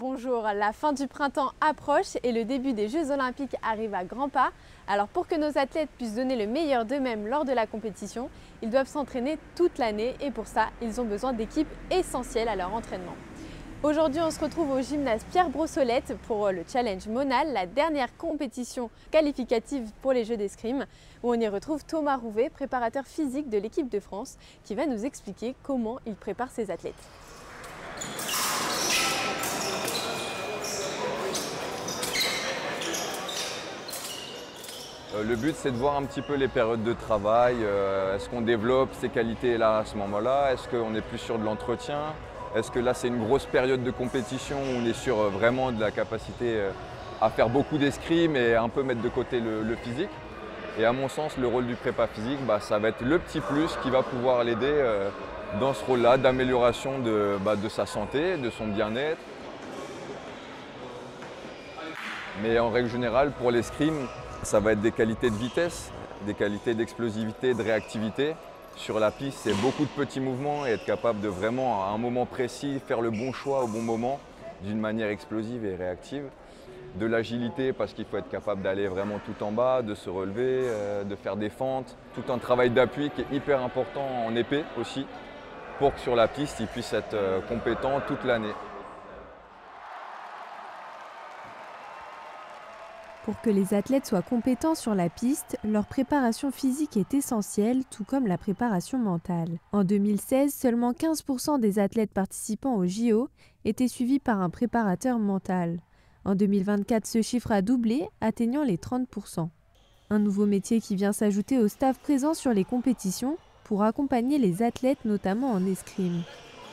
Bonjour, la fin du printemps approche et le début des Jeux Olympiques arrive à grands pas. Alors pour que nos athlètes puissent donner le meilleur d'eux-mêmes lors de la compétition, ils doivent s'entraîner toute l'année et pour ça, ils ont besoin d'équipes essentielles à leur entraînement. Aujourd'hui, on se retrouve au gymnase Pierre Brossolette pour le Challenge Monal, la dernière compétition qualificative pour les Jeux d'escrime, où on y retrouve Thomas Rouvet, préparateur physique de l'équipe de France, qui va nous expliquer comment il prépare ses athlètes. Le but, c'est de voir un petit peu les périodes de travail. Est-ce qu'on développe ces qualités-là à ce moment-là? Est-ce qu'on est plus sur de l'entretien? Est-ce que là, c'est une grosse période de compétition où on est sur vraiment de la capacité à faire beaucoup d'escrime et un peu mettre de côté le physique? Et à mon sens, le rôle du prépa physique, ça va être le petit plus qui va pouvoir l'aider dans ce rôle-là d'amélioration de sa santé, de son bien-être. Mais en règle générale, pour l'escrime, ça va être des qualités de vitesse, des qualités d'explosivité, de réactivité. Sur la piste, c'est beaucoup de petits mouvements et être capable de vraiment, à un moment précis, faire le bon choix au bon moment, d'une manière explosive et réactive. De l'agilité, parce qu'il faut être capable d'aller vraiment tout en bas, de se relever, de faire des fentes. Tout un travail d'appui qui est hyper important en épée aussi, pour que sur la piste, il puisse être compétent toute l'année. Pour que les athlètes soient compétents sur la piste, leur préparation physique est essentielle, tout comme la préparation mentale. En 2016, seulement 15% des athlètes participant aux JO étaient suivis par un préparateur mental. En 2024, ce chiffre a doublé, atteignant les 30%. Un nouveau métier qui vient s'ajouter au staff présent sur les compétitions pour accompagner les athlètes, notamment en escrime.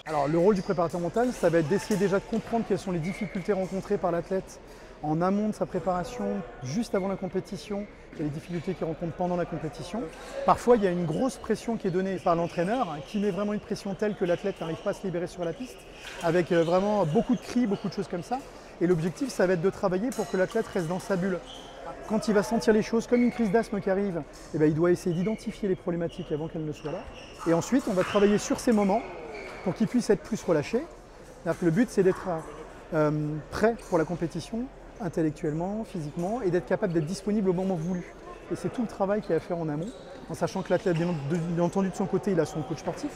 Alors, le rôle du préparateur mental, ça va être d'essayer déjà de comprendre quelles sont les difficultés rencontrées par l'athlète en amont de sa préparation, juste avant la compétition, et les difficultés qu'il rencontre pendant la compétition. Parfois, il y a une grosse pression qui est donnée par l'entraîneur, qui met vraiment une pression telle que l'athlète n'arrive pas à se libérer sur la piste, avec vraiment beaucoup de cris, beaucoup de choses comme ça. Et l'objectif, ça va être de travailler pour que l'athlète reste dans sa bulle. Quand il va sentir les choses comme une crise d'asthme qui arrive, il doit essayer d'identifier les problématiques avant qu'elles ne soient là. Et ensuite, on va travailler sur ces moments pour qu'il puisse être plus relâché. Le but, c'est d'être prêt pour la compétition, intellectuellement, physiquement, et d'être capable d'être disponible au moment voulu. Et c'est tout le travail qu'il y a à faire en amont, en sachant que l'athlète, bien entendu, de son côté, il a son coach sportif,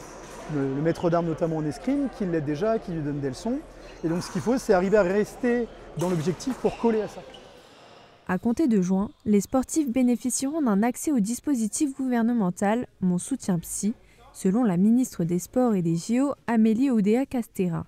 le maître d'armes notamment en escrime, qui l'aide déjà, qui lui donne des leçons. Et donc ce qu'il faut, c'est arriver à rester dans l'objectif pour coller à ça. À compter de juin, les sportifs bénéficieront d'un accès au dispositif gouvernemental Mon soutien psy, selon la ministre des Sports et des JO, Amélie Oudéa-Castéra.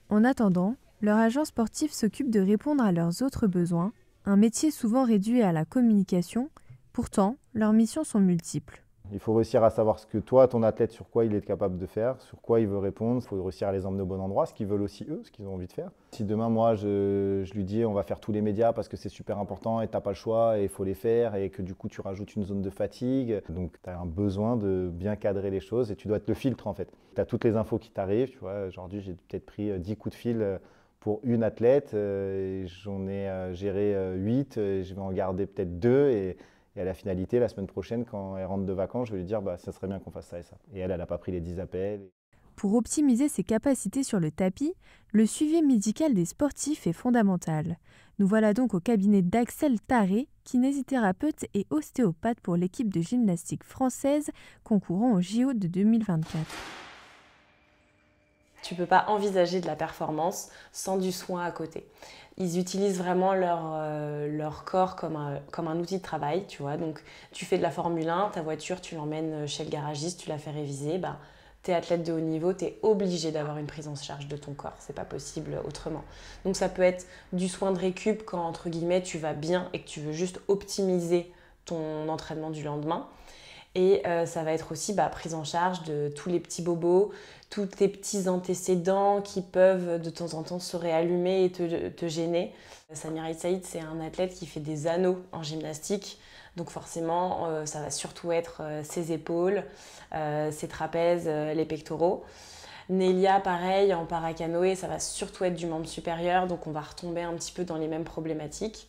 En attendant, leur agent sportif s'occupe de répondre à leurs autres besoins, un métier souvent réduit à la communication. Pourtant, leurs missions sont multiples. Il faut réussir à savoir ce que toi, ton athlète, sur quoi il est capable de faire, sur quoi il veut répondre. Il faut réussir à les emmener au bon endroit, ce qu'ils veulent aussi eux, ce qu'ils ont envie de faire. Si demain, moi, je lui dis on va faire tous les médias parce que c'est super important et tu n'as pas le choix et il faut les faire et que du coup tu rajoutes une zone de fatigue. Donc tu as un besoin de bien cadrer les choses et tu dois être le filtre en fait. Tu as toutes les infos qui t'arrivent. Tu vois, aujourd'hui, j'ai peut-être pris 10 coups de fil pour une athlète. J'en ai géré 8, je vais en garder peut-être 2 et à la finalité, la semaine prochaine, quand elle rentre de vacances, je vais lui dire ça serait bien qu'on fasse ça et ça. Et elle n'a pas pris les 10 appels. Pour optimiser ses capacités sur le tapis, le suivi médical des sportifs est fondamental. Nous voilà donc au cabinet d'Axel Taré, kinésithérapeute et ostéopathe pour l'équipe de gymnastique française concourant au JO de 2024. Tu ne peux pas envisager de la performance sans du soin à côté. Ils utilisent vraiment leur corps comme un outil de travail, tu vois. Donc, tu fais de la Formule 1, ta voiture, tu l'emmènes chez le garagiste, tu la fais réviser. Tu es athlète de haut niveau, tu es obligé d'avoir une prise en charge de ton corps. C'est pas possible autrement. Donc, ça peut être du soin de récup quand, entre guillemets, tu vas bien et que tu veux juste optimiser ton entraînement du lendemain. Et ça va être aussi prise en charge de tous les petits bobos, tous tes petits antécédents qui peuvent de temps en temps se réallumer et te gêner. Samir Saïd, c'est un athlète qui fait des anneaux en gymnastique. Donc forcément, ça va surtout être ses épaules, ses trapèzes, les pectoraux. Nélia, pareil, en paracanoë, ça va surtout être du membre supérieur. Donc on va retomber un petit peu dans les mêmes problématiques.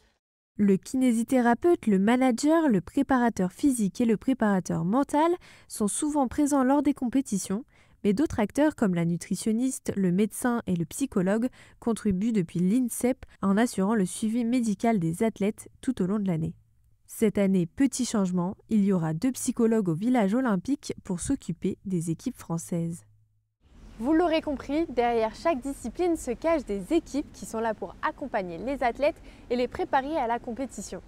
Le kinésithérapeute, le manager, le préparateur physique et le préparateur mental sont souvent présents lors des compétitions, Mais d'autres acteurs comme la nutritionniste, le médecin et le psychologue contribuent depuis l'INSEP en assurant le suivi médical des athlètes tout au long de l'année. Cette année, petit changement, il y aura 2 psychologues au village olympique pour s'occuper des équipes françaises. Vous l'aurez compris, derrière chaque discipline se cachent des équipes qui sont là pour accompagner les athlètes et les préparer à la compétition.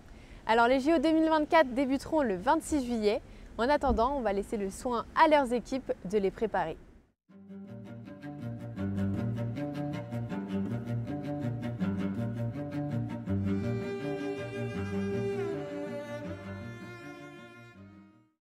Alors les JO 2024 débuteront le 26 juillet. En attendant, on va laisser le soin à leurs équipes de les préparer.